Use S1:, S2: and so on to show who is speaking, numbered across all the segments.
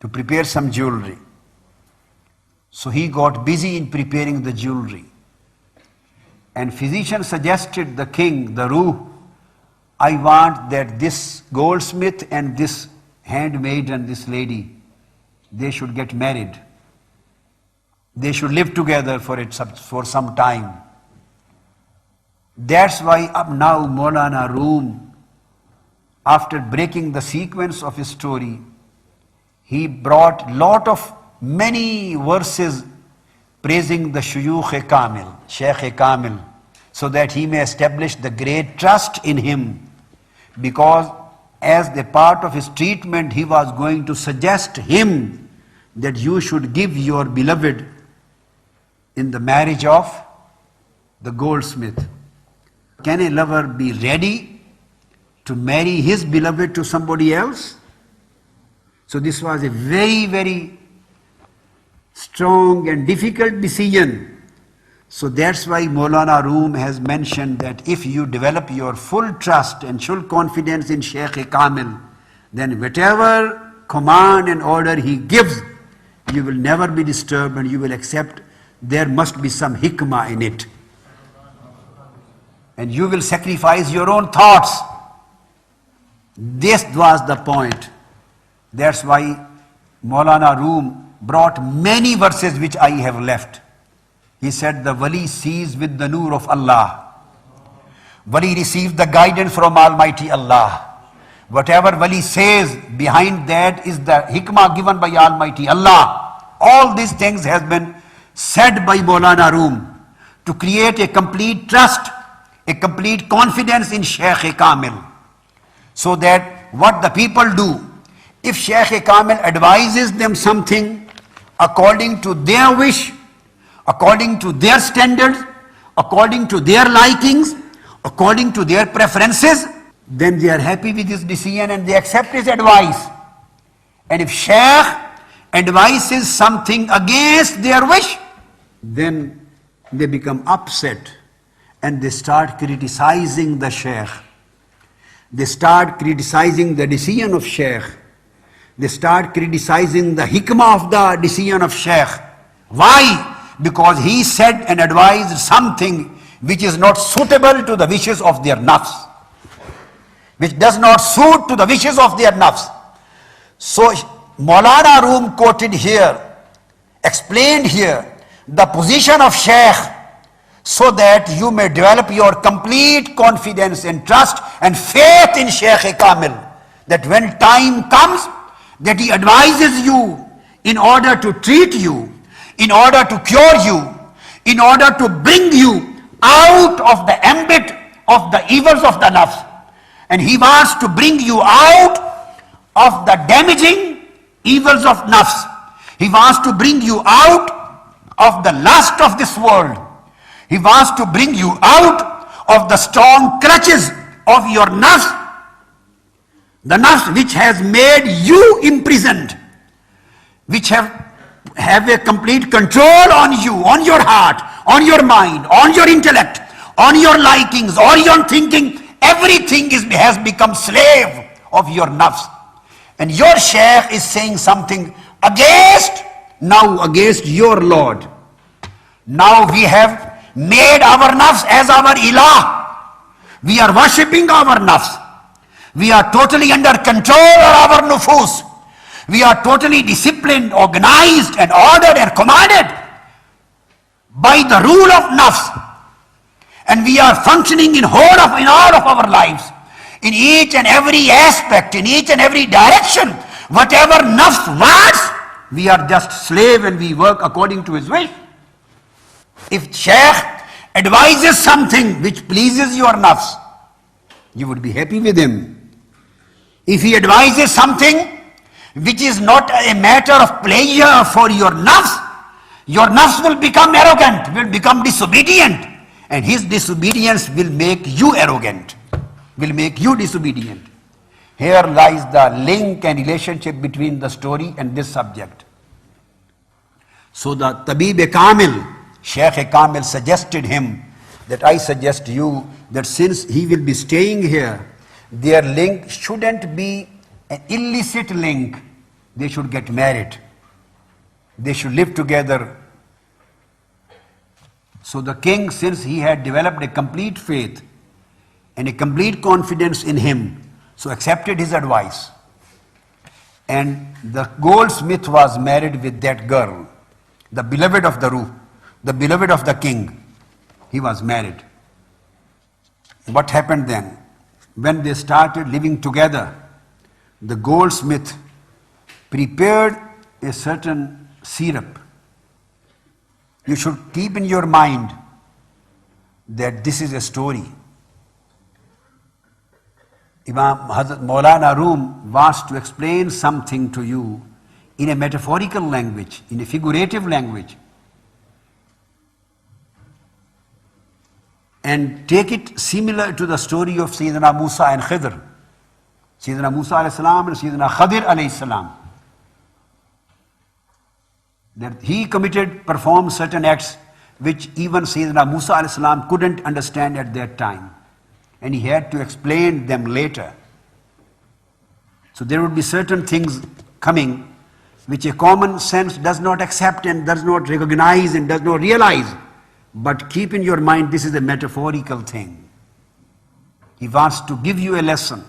S1: to prepare some jewelry. So he got busy in preparing the jewelry. And physician suggested the king, the Ruh, I want that this goldsmith and this handmaiden, this lady, they should get married. They should live together for some time. That's why up now Maulana Rumi, after breaking the sequence of his story, he brought many verses praising the Shuyukh Kamil, Sheikh Kamil, so that he may establish the great trust in him. Because as the part of his treatment, he was going to suggest him that you should give your beloved in the marriage of the goldsmith. Can a lover be ready to marry his beloved to somebody else? So this was a very, very strong and difficult decision. So that's why Maulana Rumi has mentioned that if you develop your full trust and full confidence in Sheikh Kamil, then whatever command and order he gives, you will never be disturbed and you will accept there must be some hikmah in it. And you will sacrifice your own thoughts. This was the point. That's why Maulana Rumi brought many verses which I have left. He said the wali sees with the nur of Allah. Wali receives the guidance from Almighty Allah. Whatever wali says, behind that is the hikmah given by Almighty Allah. All these things has been said by Maulana Rumi to create a complete trust, a complete confidence in Sheikh Kamil. So that what the people do, if Sheikh Kamil advises them something according to their wish, according to their standards, according to their likings, according to their preferences, then they are happy with his decision and they accept his advice. And if Sheikh advises something against their wish, then they become upset and they start criticizing the Sheikh. They start criticizing the decision of Sheikh. They start criticizing the hikmah of the decision of Sheikh. Why? Because he said and advised something which is not suitable to the wishes of their nafs, which does not suit to the wishes of their nafs. So Maulana Rumi quoted here, explained here the position of Sheikh, so that you may develop your complete confidence and trust and faith in Sheikh Kamil, that when time comes, that he advises you in order to treat you, in order to cure you, in order to bring you out of the ambit of the evils of the nafs. And he wants to bring you out of the damaging evils of nafs. He wants to bring you out of the lust of this world. He wants to bring you out of the strong clutches of your nafs, the nafs which has made you imprisoned, which have a complete control on you, on your heart, on your mind, on your intellect, on your likings, on your thinking. Everything has become slave of your nafs. And your Shaykh is saying something against your Lord. Now we have made our nafs as our ilah. We are worshipping our nafs. We are totally under control of our nufus. We are totally disciplined, organized and ordered and commanded by the rule of nafs. And we are functioning in all of our lives, in each and every aspect, in each and every direction. Whatever nafs wants, we are just slave and we work according to his wish. If Shaykh advises something which pleases your nafs, you would be happy with him. If he advises something which is not a matter of pleasure for your nafs will become arrogant, will become disobedient. And his disobedience will make you arrogant, will make you disobedient. Here lies the link and relationship between the story and this subject. So the Tabib Kamil, Sheikh Kamil suggested him that I suggest you that since he will be staying here, their link shouldn't be an illicit link. they should get married. They should live together. So the king, since he had developed a complete faith and a complete confidence in him, so accepted his advice. And the goldsmith was married with that girl, the beloved of the Ruh, the beloved of the king. He was married. What happened then? When they started living together, the goldsmith prepared a certain syrup. You should keep in your mind that this is a story. Imam Hazrat Maulana Rum wants to explain something to you in a metaphorical language, in a figurative language, and take it similar to the story of Sayyidina Musa and Khidr. Sayyidina Musa alayhi salam and Sayyidina Khidr alayhi salam. That he performed certain acts which even Sayyidina Musa alayhi salam couldn't understand at that time. And he had to explain them later. So there would be certain things coming which a common sense does not accept and does not recognize and does not realize. But keep in your mind, this is a metaphorical thing. He wants to give you a lesson.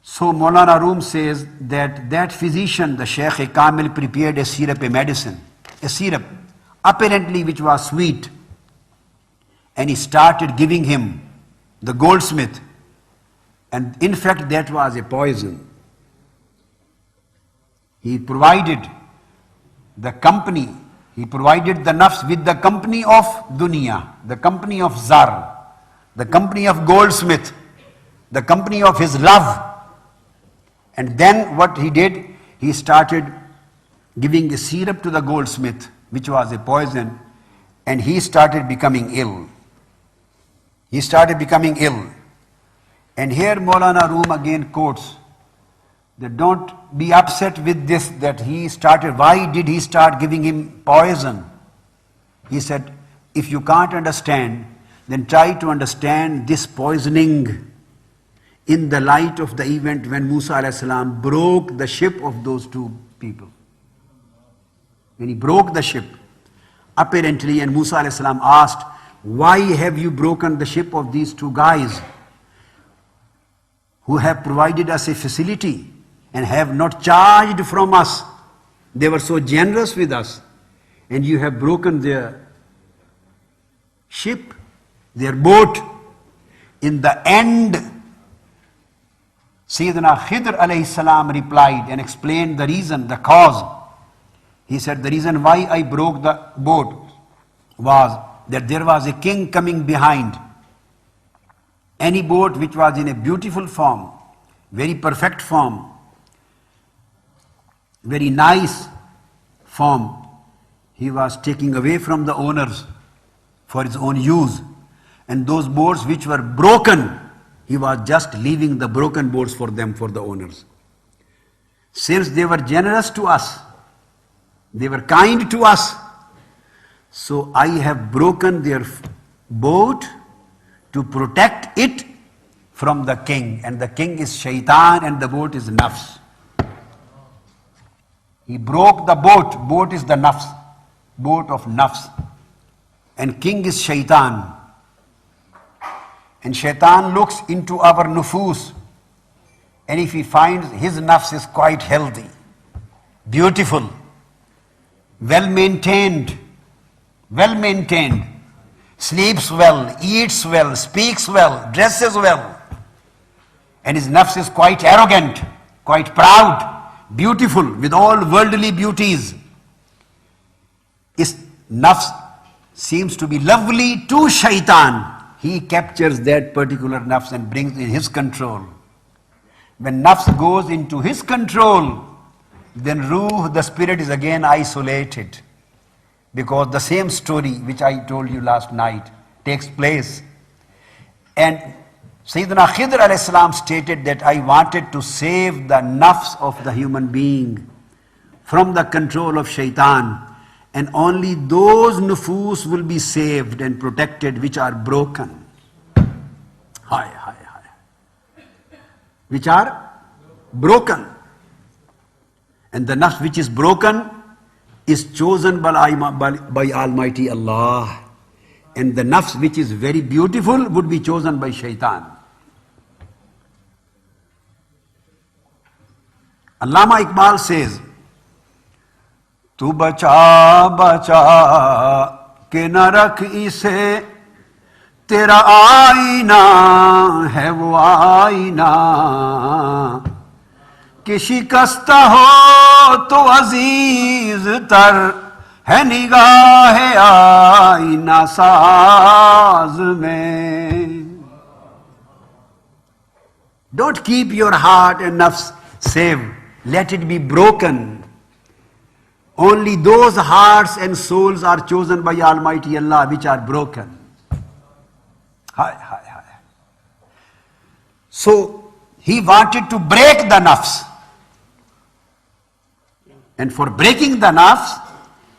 S1: So Maulana Rum says that physician, the Shaykh Kamil, prepared a syrup, a medicine, a syrup, apparently which was sweet. And he started giving him, the goldsmith. And in fact, that was a poison. He provided the company, he provided the nafs with the company of dunya, the company of zar, the company of goldsmith, the company of his love. And then what he did, he started giving a syrup to the goldsmith, which was a poison, and he started becoming ill. He started becoming ill. And here Maulana Rum again quotes that don't be upset with this, that he started, why did he start giving him poison? He said, if you can't understand, then try to understand this poisoning in the light of the event when Musa alayhi salam broke the ship of those two people. When he broke the ship, apparently, and Musa alayhi salam asked, why have you broken the ship of these two guys who have provided us a facility and have not charged from us? They were so generous with us, and you have broken their ship, their boat. In the end, Sayyidina Khidr alayhi salam replied and explained the reason, the cause. He said, the reason why I broke the boat was that there was a king coming behind. Any boat which was in a beautiful form, very perfect form, very nice form, he was taking away from the owners for his own use. And those boats which were broken, he was just leaving the broken boats for them, for the owners. Since they were generous to us, they were kind to us, so I have broken their boat to protect it from the king. And the king is shaitan and the boat is nafs. He broke the boat. Boat is the nafs. Boat of nafs. And king is shaitan. And shaitan looks into our nufus. And if he finds his nafs is quite healthy, beautiful, well-maintained, sleeps well, eats well, speaks well, dresses well, and his nafs is quite arrogant, quite proud, beautiful, with all worldly beauties. His nafs seems to be lovely to shaitan. He captures that particular nafs and brings in his control. When nafs goes into his control, then ruh, the spirit, is again isolated. Because the same story which I told you last night takes place. And Sayyidina Khidr alayhi salam stated that I wanted to save the nafs of the human being from the control of shaitan. And only those nufus will be saved and protected which are broken. Which are broken. And the nafs which is broken is chosen by Almighty Allah. And the nafs which is very beautiful would be chosen by shaitan. Allama Iqbal says, Tu bacha bacha ke na rakh ise, tera aina hai wo aina, कि शिकस्ता हो तो अजीज तर है निगाह आईना साज में. Don't keep your heart and nafs safe. Let it be broken. Only those hearts and souls are chosen by Almighty Allah which are broken. So he wanted to break the nafs. And for breaking the nafs,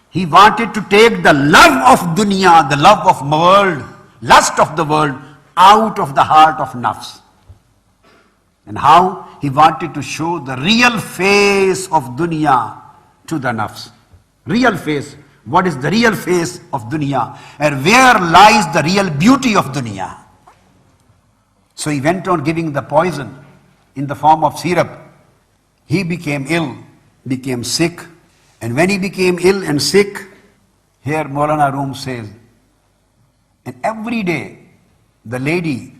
S1: he wanted to take the love of dunya, the love of world, lust of the world, out of the heart of nafs. And how? He wanted to show the real face of dunya to the nafs. Real face. What is the real face of dunya? And where lies the real beauty of dunya? So he went on giving the poison in the form of syrup. He became ill, became sick. And when he became ill and sick, here Maulana Rumi says, and every day the lady,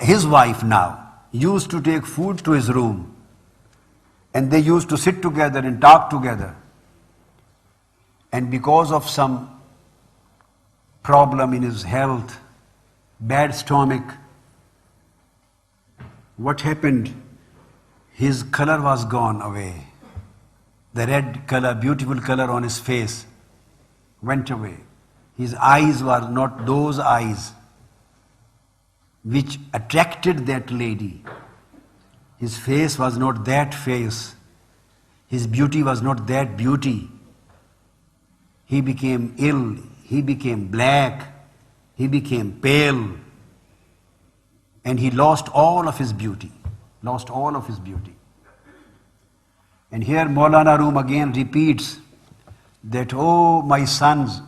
S1: his wife now, used to take food to his room. And they used to sit together and talk together. And because of some problem in his health, bad stomach, what happened? His color was gone away. The red color, beautiful color on his face went away. His eyes were not those eyes which attracted that lady. His face was not that face. His beauty was not that beauty. He became ill. He became black. He became pale. And he lost all of his beauty. Lost all of his beauty. And here Maulana Rumi again repeats that, oh my sons,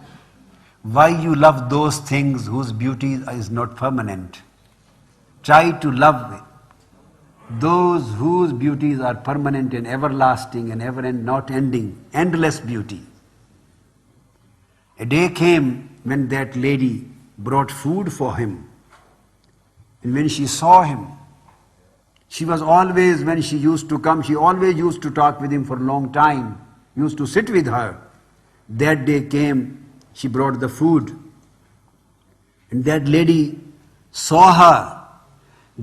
S1: why you love those things whose beauty is not permanent? Try to love those whose beauties are permanent and everlasting and ever and not ending, endless beauty. A day came when that lady brought food for him. And when she saw him, she was always, when she used to come, she always used to talk with him for a long time, used to sit with her. That day came, she brought the food. And that lady saw her.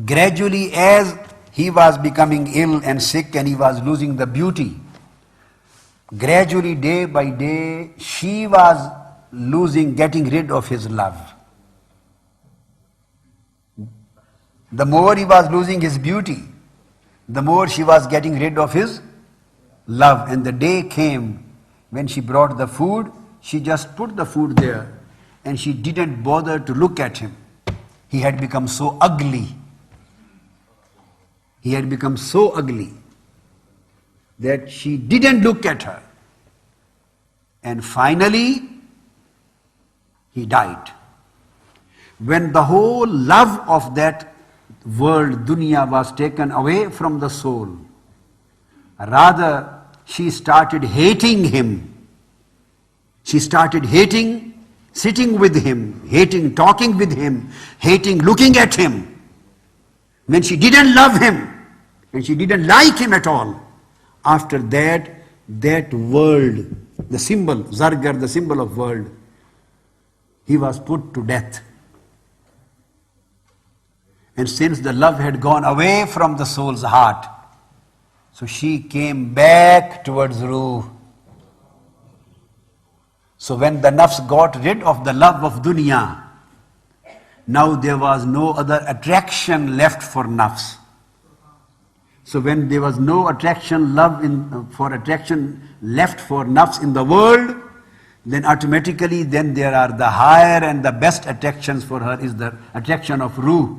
S1: Gradually, as he was becoming ill and sick and he was losing the beauty, gradually, day by day, she was getting rid of his love. The more he was losing his beauty, the more she was getting rid of his love. And the day came when she brought the food, she just put the food there and she didn't bother to look at him. He had become so ugly. He had become so ugly that she didn't look at her. And finally, he died. When the whole love of that world, dunya, was taken away from the soul, rather she started hating him. She started hating sitting with him, hating talking with him, hating looking at him. When she didn't love him and she didn't like him at all, after that, that world, the symbol, Zargar, the symbol of world, he was put to death. And since the love had gone away from the soul's heart, so she came back towards Ruh. So when the nafs got rid of the love of dunya, now there was no other attraction left for nafs. So when there was no attraction, attraction left for nafs in the world, then automatically then there are the higher and the best attractions for her is the attraction of Ruh.